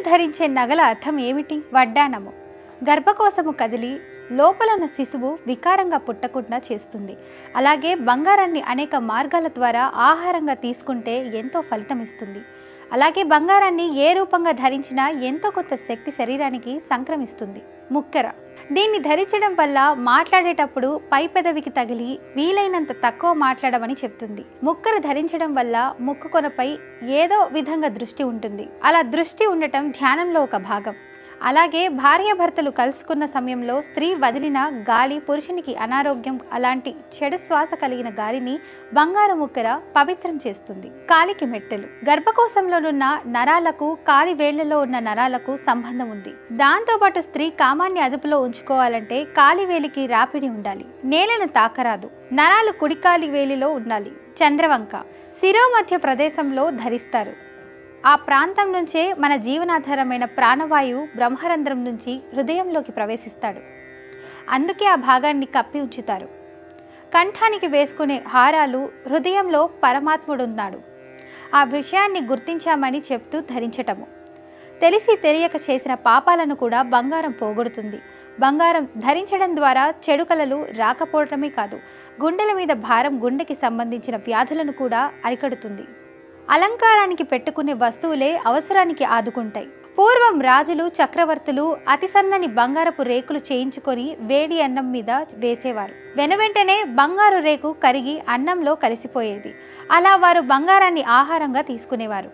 స్త్రీలు ధరించే నగల అర్థం ఏమిటి? వడ్డానము గర్భకోశము కదిలి లోపల ఉన్న శిశువు వికారంగా పుట్టకుండా చేస్తుంది. అలాగే బంగారాన్ని అనేక మార్గాల ద్వారా ఆహారంగా తీసుకుంటే ఎంతో ఫలితం ఇస్తుంది. అలాగే బంగారాన్ని ఏ రూపంగా ధరించినా ఎంతో కొంత శక్తి శరీరానికి సంక్రమిస్తుంది. ముక్కెర దీన్ని ధరించడం వల్ల మాట్లాడేటప్పుడు పై పెదవికి తగిలి వీలైనంత తక్కువ మాట్లాడమని చెప్తుంది. ముక్కెర ధరించడం వల్ల ముక్కు కొనపై ఏదో విధంగా దృష్టి ఉంటుంది. అలా దృష్టి ఉండటం ధ్యానంలో ఒక భాగం. అలాగే భార్యాభర్తలు కలుసుకున్న సమయంలో స్త్రీ వదిలిన గాలి పురుషునికి అనారోగ్యం, అలాంటి చెడు శ్వాస కలిగిన గాలిని బంగారు ముక్కెర పవిత్రం చేస్తుంది. కాలికి మెట్టెలు గర్భకోశంలోనున్న నరాలకు కాలి వేళ్లలో ఉన్న నరాలకు సంబంధం ఉంది. దాంతోపాటు స్త్రీ కామాన్ని అదుపులో ఉంచుకోవాలంటే కాలి వేలికి రాపిడి ఉండాలి. నేలను తాకరాదు. నరాలు కుడికాలి వేలిలో ఉండాలి. చంద్రవంక శిరోమధ్య ప్రదేశంలో ధరిస్తారు. ఆ ప్రాంతం నుంచే మన జీవనాధారమైన ప్రాణవాయువు బ్రహ్మరంధ్రం నుంచి హృదయంలోకి ప్రవేశిస్తాడు. అందుకే ఆ భాగాన్ని కప్పి ఉంచుతారు. కంఠానికి వేసుకునే హారాలు హృదయంలో పరమాత్ముడున్నాడు. ఆ విషయాన్ని గుర్తించామని చెప్తూ ధరించటము. తెలిసి తెలియక చేసిన పాపాలను కూడా బంగారం పోగొడుతుంది. బంగారం ధరించడం ద్వారా చెడు కలలు రాకపోవటమే కాదు, గుండెల మీద భారం, గుండెకి సంబంధించిన వ్యాధులను కూడా అరికడుతుంది. అలంకారానికి పెట్టుకునే వస్తువులే అవసరానికి ఆదుకుంటాయి. పూర్వం రాజులు, చక్రవర్తులు అతి సన్నని బంగారపు రేకులు చేయించుకొని వేడి అన్నం మీద వేసేవారు. వెనువెంటనే బంగారు రేకు కరిగి అన్నంలో కలిసిపోయేది. అలా వారు బంగారాన్ని ఆహారంగా తీసుకునేవారు.